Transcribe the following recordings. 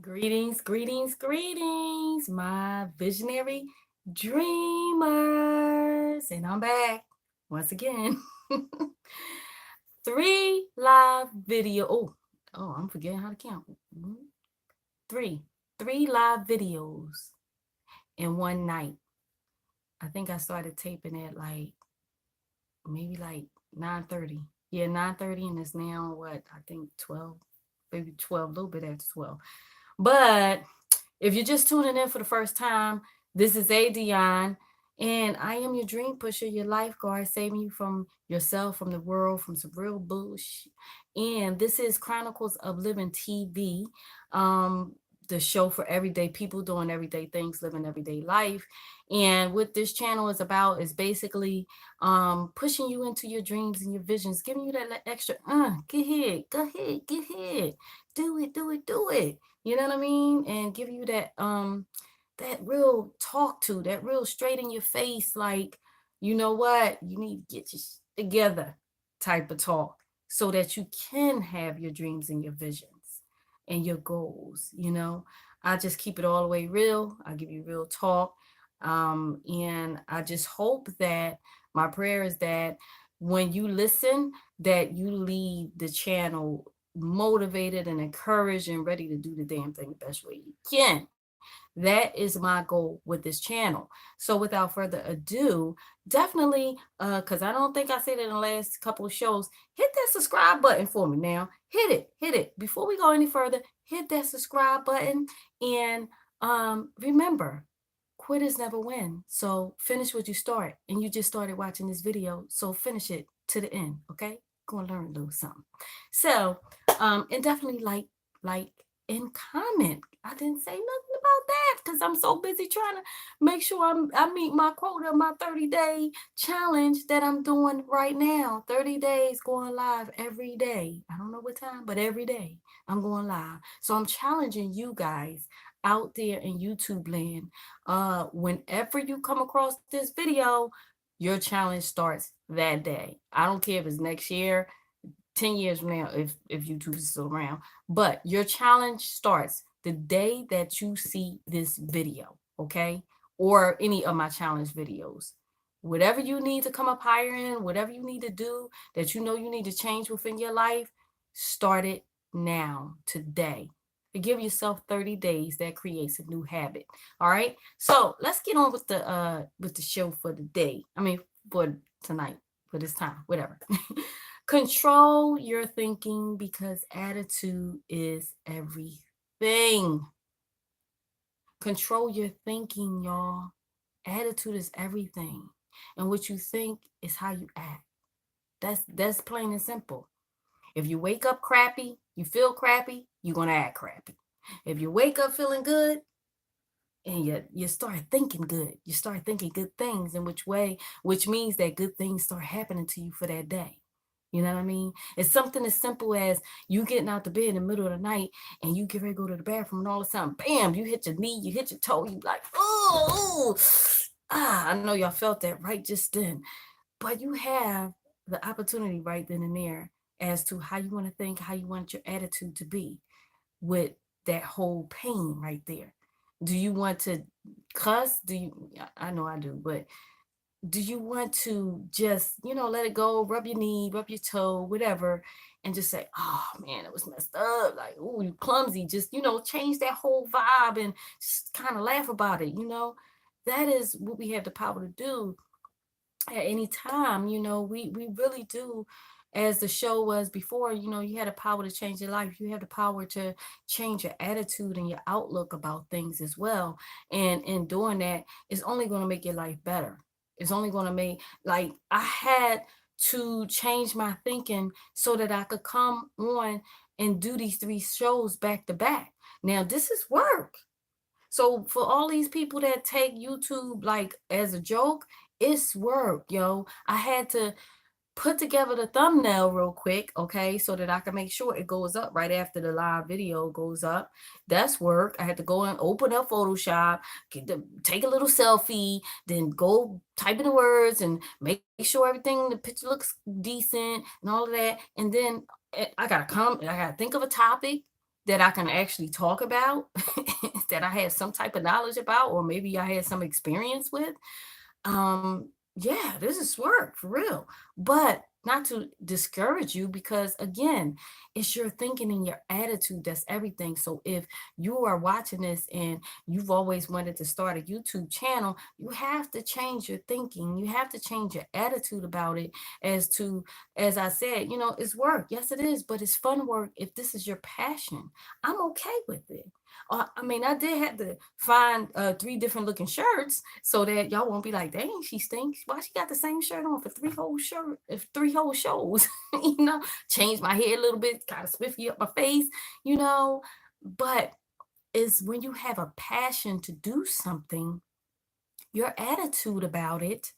Greetings, greetings, greetings, my visionary dreamers. And I'm back once again. Three live video. I'm forgetting how to count. Mhm. Three. Three live videos in one night. I think I started taping at maybe 9:30. Yeah, 9:30, and it's now what I think 12, maybe 12, a little bit after 12. But if you're just tuning in for the first time, this is Dion, and I am your dream pusher, your lifeguard, saving you from yourself, from the world, from some real bullshit. And this is Chronicles of Livin TV, um, the show for everyday people doing everyday things, living everyday life. And what this channel is about is basically pushing you into your dreams and your visions, giving you that extra, get ahead, go ahead, get ahead, do it, do it, do it. You know what I mean? And give you that real talk to, that real straight in your face, like, you know what, you need to get your together type of talk so that you can have your dreams and your visions and your goals. I just keep it all the way real. I give you real talk. And I just hope that my prayer is that when you listen, that you leave the channel motivated and encouraged and ready to do the damn thing the best way you can. That is my goal with this channel. So without further ado, definitely, because I don't think I said it in the last couple of shows, hit that subscribe button for me now. Hit it. Before we go any further, hit that subscribe button. And remember, quitters never win. So finish what you start. And you just started watching this video. So finish it to the end. Okay? Go and learn a little something. So, and definitely like, and comment. I didn't say nothing about that because I'm so busy trying to make sure I meet my quota, my 30-day challenge that I'm doing right now. 30 days going live every day. I don't know what time, but every day I'm going live. So I'm challenging you guys out there in YouTube land. Whenever you come across this video, your challenge starts that day. I don't care if it's next year, 10 years from now, if YouTube is still around, but your challenge starts the day that you see this video, okay? Or any of my challenge videos. Whatever you need to come up higher in, whatever you need to do that you know you need to change within your life, start it now, today. Give yourself 30 days. That creates a new habit. All right. So let's get on with the show for the day. I mean, for tonight, for this time, whatever. Control your thinking because attitude is everything. Control your thinking, y'all. Attitude is everything. And what you think is how you act. That's plain and simple. If you wake up crappy, you feel crappy, you're gonna act crappy. If you wake up feeling good and you start thinking good, you start thinking good things, in which means that good things start happening to you for that day. You know what I mean? It's something as simple as you getting out the bed in the middle of the night and you get ready to go to the bathroom, and all of a sudden, bam, you hit your knee, you hit your toe, you like, oh, I know y'all felt that right just then. But you have the opportunity right then and there as to how you want to think, how you want your attitude to be with that whole pain right there. Do you want to cuss? I know I do, but do you want to just, let it go, rub your knee, rub your toe, whatever, and just say, oh man, it was messed up. Like, oh, you clumsy. Just, change that whole vibe and just kind of laugh about it. That is what we have the power to do at any time. We really do. As the show was before, you had the power to change your life. You have the power to change your attitude and your outlook about things as well. And in doing that, it's only going to make your life better. It's only going to make, like, I had to change my thinking so that I could come on and do these three shows back to back. Now, this is work. So for all these people that take YouTube like as a joke, it's work, yo. I had to put together the thumbnail real quick, okay, so that I can make sure it goes up right after the live video goes up. That's work. I had to go and open up Photoshop, take a little selfie, then go type in the words and make sure everything, the picture looks decent and all of that. And then I gotta think of a topic. that I can actually talk about, that I had some type of knowledge about, or maybe I had some experience with, um yeah, this is work for real. But not to discourage you, because again, it's your thinking and your attitude that's everything. So if you are watching this and you've always wanted to start a YouTube channel, you have to change your thinking, you have to change your attitude about it. As to, as I said, it's work, yes it is, but it's fun work. If this is your passion, I'm okay with it. I mean, I did have to find three different looking shirts so that y'all won't be like, dang, she stinks. Why she got the same shirt on for three whole shows? Change my hair a little bit, kind of spiffy up my face, you know. But it's when you have a passion to do something, your attitude about it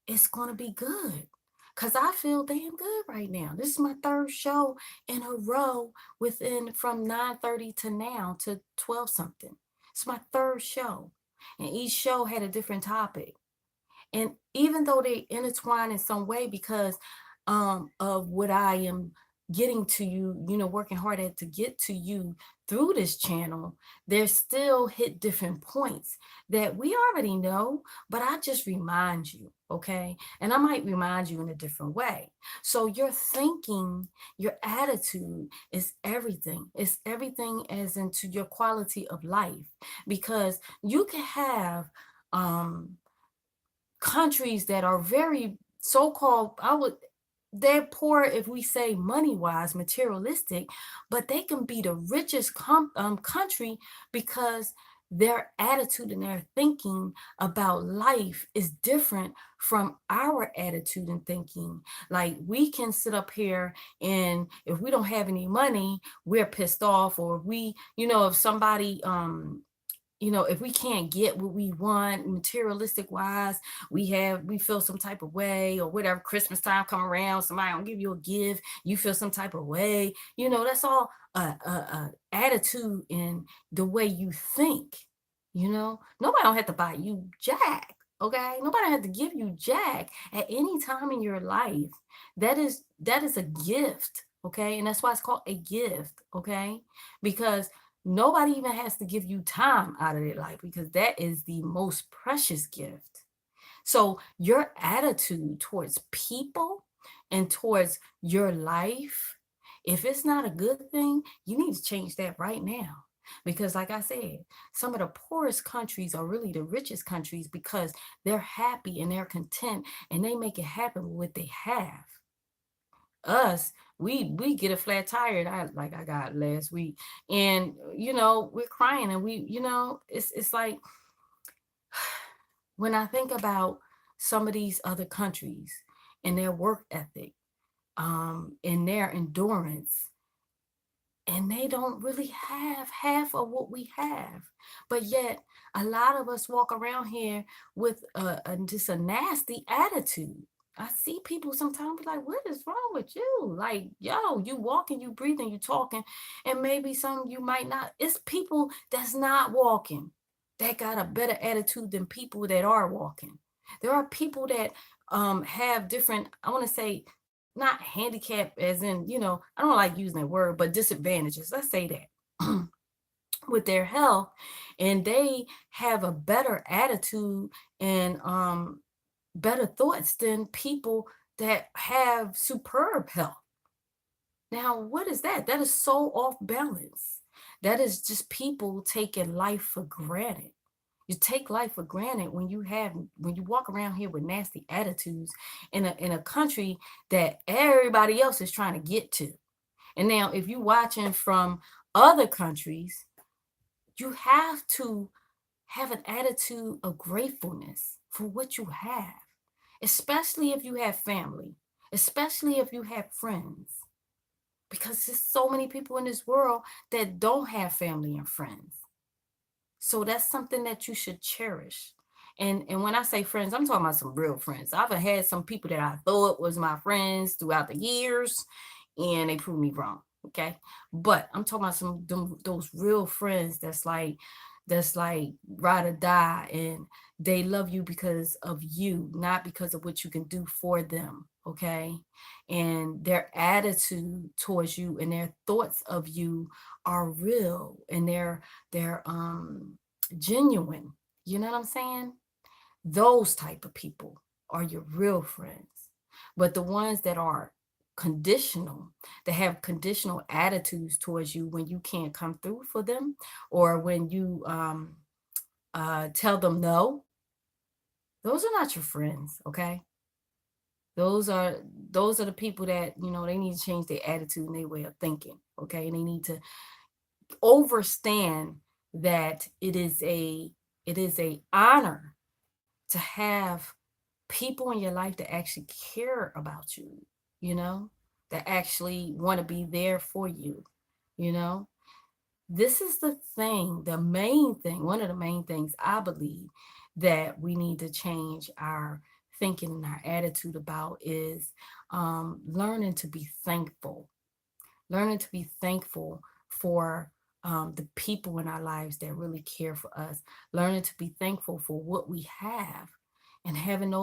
is going to be good. Cause I feel damn good right now. This is my third show in a row within from 9:30 to now to 12 something. It's my third show. And each show had a different topic. And even though they intertwine in some way because of what I am getting to you, working hard at to get to you through this channel, there's still hit different points that we already know, but I just remind you, okay? And I might remind you in a different way. So your thinking, your attitude is everything. It's everything as into your quality of life, because you can have um countries that are very so-called, they're poor if we say money-wise, materialistic, but they can be the richest country because their attitude and their thinking about life is different from our attitude and thinking. Like, we can sit up here, and if we don't have any money, we're pissed off, or we, if somebody if we can't get what we want materialistic wise, we feel some type of way, or whatever. Christmas time come around, somebody don't give you a gift, you feel some type of way. That's all a attitude in the way you think. Nobody don't have to buy you jack, okay? Nobody have to give you jack at any time in your life. That is a gift, okay? And that's why it's called a gift, okay? Because nobody even has to give you time out of their life, because that is the most precious gift. So your attitude towards people and towards your life, if it's not a good thing, you need to change that right now. Because like I said, some of the poorest countries are really the richest countries, because they're happy and they're content, and they make it happen with what they have. Us, we get a flat tire, I got last week, and we're crying, and it's like, when I think about some of these other countries and their work ethic, and their endurance, and they don't really have half of what we have, but yet a lot of us walk around here with just a nasty attitude. I see people sometimes be like, what is wrong with you? Like, yo, you walking, you breathing, you talking, and maybe some you might not. It's people that's not walking that got a better attitude than people that are walking. There are people that have different, I want to say, not handicap as in, I don't like using that word, but disadvantages. Let's say that. With their health, and they have a better attitude and better thoughts than people that have superb health. Now, what is that? That is so off balance. That is just people taking life for granted. You take life for granted when you walk around here with nasty attitudes in a country that everybody else is trying to get to. And now, if you're watching from other countries, you have to have an attitude of gratefulness for what you have, especially if you have family, especially if you have friends, because there's so many people in this world that don't have family and friends. So that's something that you should cherish. And when I say friends, I'm talking about some real friends. I've had some people that I thought was my friends throughout the years, and they proved me wrong. Okay. But I'm talking about those real friends that's like ride or die, and they love you because of you, not because of what you can do for them. okay? And their attitude towards you and their thoughts of you are real, and they're genuine. You know what I'm saying? Those type of people are your real friends. But the ones that are conditional, that have conditional attitudes towards you when you can't come through for them, or when you tell them no, those are not your friends, okay? Those are those are the people that, they need to change their attitude and their way of thinking, okay? And they need to understand that it is a honor to have people in your life that actually care about you, you know, that actually want to be there for you, you know. This is the thing, the main thing, one of the main things I believe that we need to change our thinking and our attitude about is learning to be thankful, learning to be thankful for the people in our lives that really care for us, learning to be thankful for what we have, and having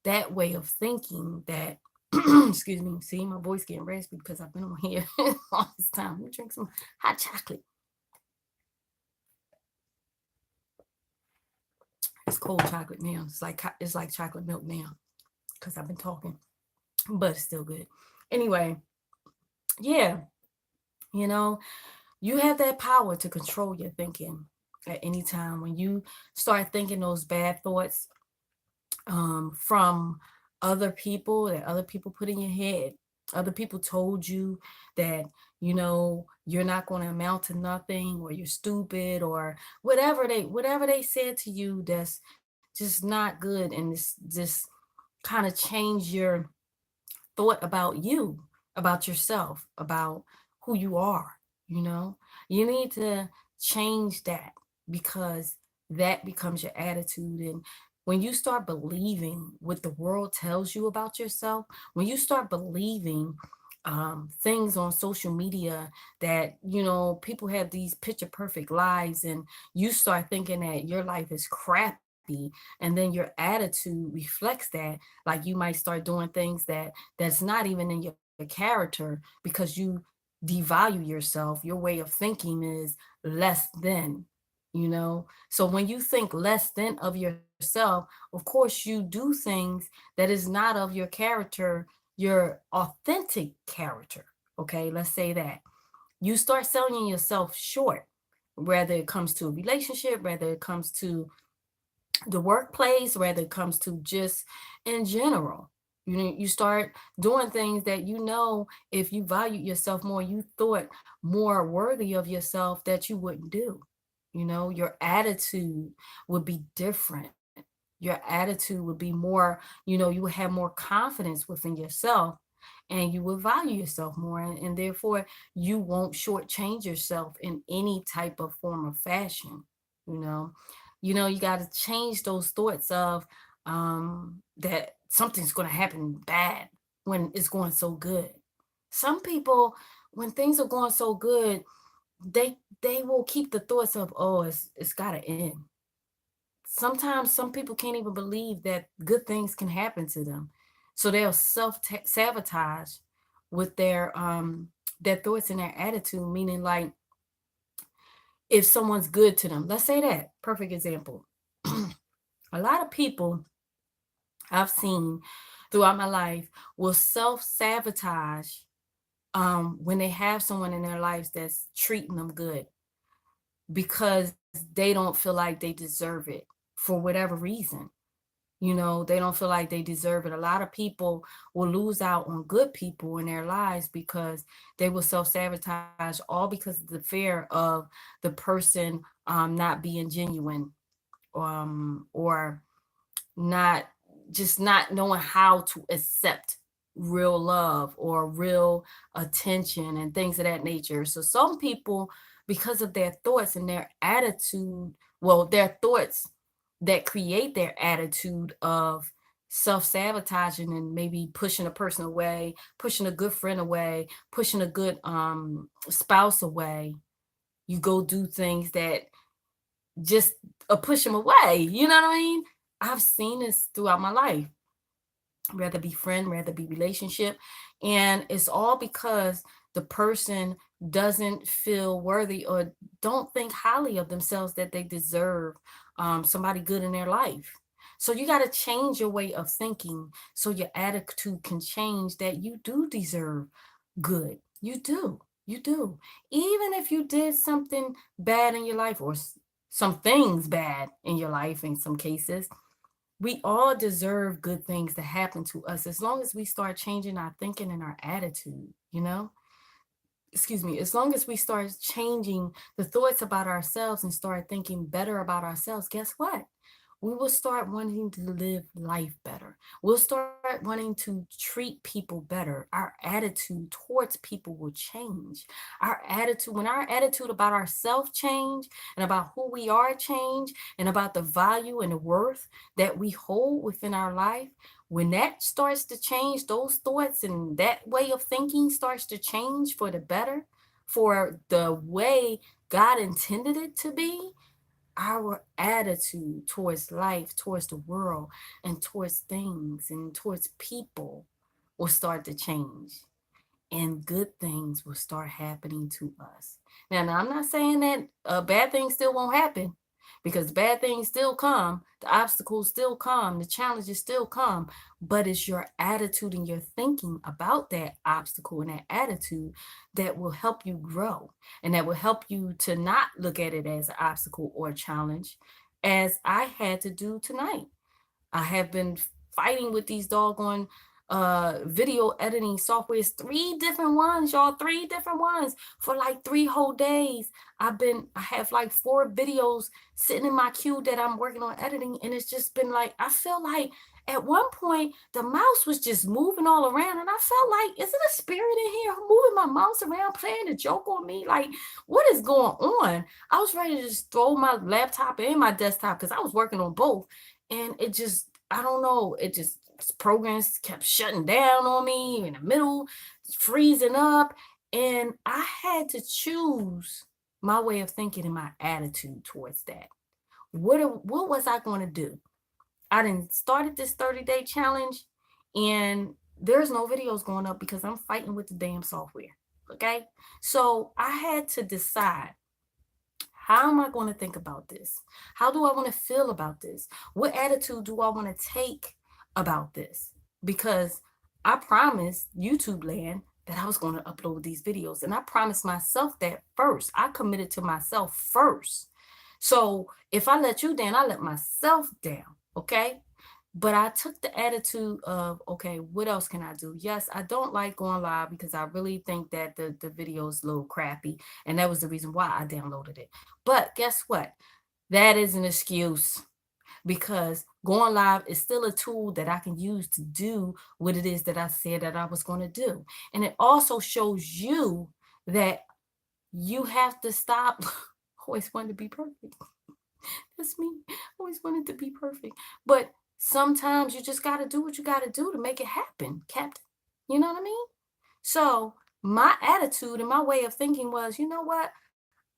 that way of thinking that excuse me, see my voice getting raspy because I've been on here all this time. Let me drink some hot chocolate. It's cold chocolate now. It's like chocolate milk now because I've been talking, but it's still good. Anyway, yeah, you know, you have that power to control your thinking at any time. When you start thinking those bad thoughts from other people that other people put in your head, other people told you that you're not going to amount to nothing, or you're stupid, or whatever they said to you that's just not good, and it's just kind of change your thought about you, about yourself, about who you are, you know? You need to change that, because that becomes your attitude. And when you start believing what the world tells you about yourself, when you start believing things on social media that, people have these picture perfect lives, and you start thinking that your life is crappy, and then your attitude reflects that, like you might start doing things that's not even in your character, because you devalue yourself. Your way of thinking is less than, so when you think less than of yourself, of course you do things that is not of your character, your authentic character. Okay, let's say that you start selling yourself short, whether it comes to a relationship, whether it comes to the workplace, whether it comes to just in general. You start doing things that, if you value yourself more, you thought more worthy of yourself, that you wouldn't do. Your attitude would be different. Your attitude would be more, you would have more confidence within yourself, and you would value yourself more, and therefore you won't shortchange yourself in any type of form of fashion. you know you got to change those thoughts of that something's going to happen bad when it's going so good. Some people, when things are going so good, they will keep the thoughts of, oh, it's got to end. Sometimes some people can't even believe that good things can happen to them, so they'll self sabotage with their thoughts and their attitude, meaning, like, if someone's good to them, let's say that perfect example. A lot of people I've seen throughout my life will self sabotage when they have someone in their lives that's treating them good, because they don't feel like they deserve it for whatever reason. They don't feel like they deserve it. A lot of people will lose out on good people in their lives because they will self sabotage, all because of the fear of the person not being genuine, or not just not knowing how to accept real love or real attention and things of that nature. So some people, because of their thoughts and their attitude, well, their thoughts that create their attitude of self-sabotaging and maybe pushing a person away, pushing a good friend away, pushing a good spouse away, you go do things that just push them away. You know what I mean? I've seen this throughout my life. rather be friend, rather be relationship. And it's all because the person doesn't feel worthy or don't think highly of themselves that they deserve somebody good in their life. So you got to change your way of thinking so your attitude can change, that you do deserve good. You do. You do. Even if you did something bad in your life, or some things bad in your life in some cases, we all deserve good things to happen to us as long as we start changing our thinking and our attitude, you know? Excuse me, as long as we start changing the thoughts about ourselves and start thinking better about ourselves, guess what? We will start wanting to live life better. We'll start wanting to treat people better. Our attitude towards people will change. Our attitude, when our attitude about ourselves change and about who we are change and about the value and the worth that we hold within our life, when that starts to change, those thoughts and that way of thinking starts to change for the better, for the way God intended it to be, our attitude towards life, towards the world, and towards things and towards people will start to change, and good things will start happening to us. Now I'm not saying that bad things still won't happen, because bad things still come, the obstacles still come, the challenges still come, but it's your attitude and your thinking about that obstacle and that attitude that will help you grow, and that will help you to not look at it as an obstacle or a challenge, as I had to do tonight. I have been fighting with these doggone video editing softwares, three different ones, y'all, three different ones for like 3 whole days. I have like 4 videos sitting in my queue that I'm working on editing, and it's just been like, I feel like at one point the mouse was just moving all around, and I felt like, is it a spirit in here moving my mouse around, playing a joke on me? Like, what is going on? I was ready to just throw my laptop and my desktop because I was working on both, and it just, I don't know, it just, programs kept shutting down on me in the middle, freezing up, and I had to choose my way of thinking and my attitude towards that. What was I going to do? I didn't started this 30-day challenge, and there's no videos going up because I'm fighting with the damn software. Okay, so I had to decide, how am I going to think about this? How do I want to feel about this? What attitude do I want to take about this? Because I promised YouTube land that I was going to upload these videos, and I promised myself that first. I committed to myself first. So if I let you down, I let myself down. Okay. But I took the attitude of, okay, what else can I do? Yes, I don't like going live because I really think that the video is a little crappy. And that was the reason why I downloaded it. But guess what? That is an excuse, because going live is still a tool that I can use to do what it is that I said that I was going to do. And it also shows you that you have to stop always wanting to be perfect. That's me. I always wanted to be perfect. But sometimes you just got to do what you got to do to make it happen, Captain. You know what I mean? So my attitude and my way of thinking was, you know what?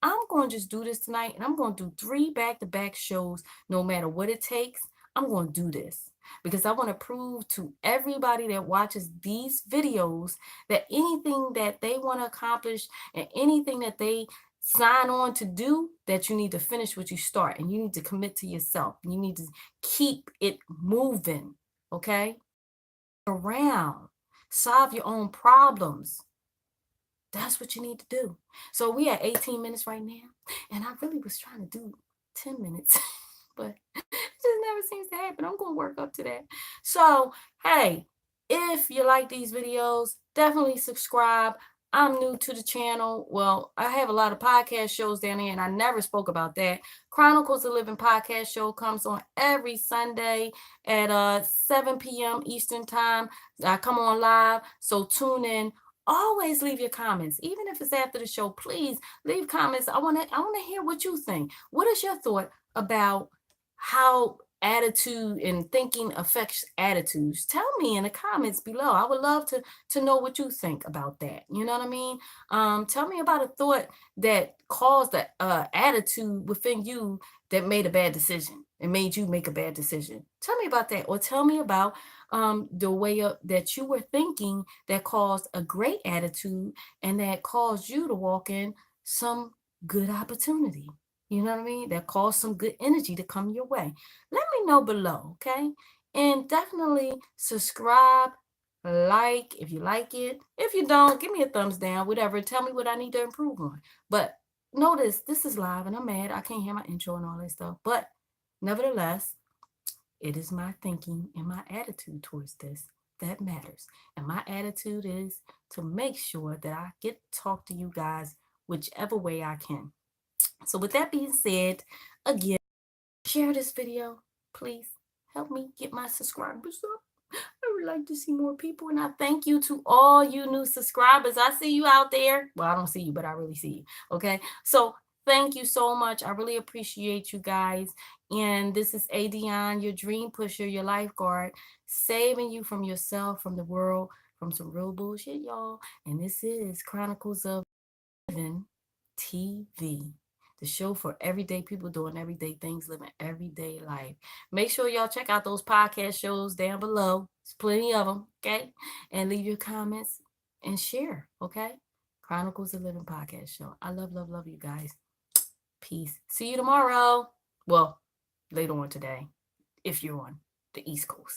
I'm going to just do this tonight, and I'm going to do 3 back-to-back shows no matter what it takes. I'm going to do this because I want to prove to everybody that watches these videos that anything that they want to accomplish and anything that they sign on to do, that you need to finish what you start, and you need to commit to yourself, and you need to keep it moving. Okay, around, solve your own problems. That's what you need to do. So we at 18 minutes right now, and I really was trying to do 10 minutes, but it just never seems to happen. I'm going to work up to that. So, hey, if you like these videos, definitely subscribe. I'm new to the channel. Well, I have a lot of podcast shows down there, and I never spoke about that. Chronicles of Livin podcast show comes on every Sunday at 7 p.m. Eastern time. I come on live, so tune in. Always leave your comments, even if it's after the show. Please leave comments. I want to hear what you think. What is your thought about how attitude and thinking affects attitudes, tell me in the comments below. I would love to know what you think about that. You know what I mean? Tell me about a thought that caused the attitude within you that made a bad decision and made you make a bad decision. Tell me about that, or tell me about the way that you were thinking that caused a great attitude and that caused you to walk in some good opportunity. You know what I mean? That caused some good energy to come your way. Let me know below, okay? And definitely subscribe, like if you like it. If you don't, give me a thumbs down, whatever. Tell me what I need to improve on. But notice this is live and I'm mad. I can't hear my intro and all that stuff. But nevertheless, it is my thinking and my attitude towards this that matters. And my attitude is to make sure that I get to talk to you guys whichever way I can. So, with that being said, again, share this video, please. Help me get my subscribers up. I would like to see more people, and I thank you to all you new subscribers. I see you out there. Well, I don't see you, but I really see you. Okay, so thank you so much. I really appreciate you guys. And this is Adion, your dream pusher, your lifeguard, saving you from yourself, from the world, from some real bullshit, y'all. And this is Chronicles of Livin TV, the show for everyday people doing everyday things, living everyday life. Make sure y'all check out those podcast shows down below. There's plenty of them, okay? And leave your comments and share, okay? Chronicles of Livin podcast show. I love, love, love you guys. Peace. See you tomorrow. Well, later on today, if you're on the East Coast.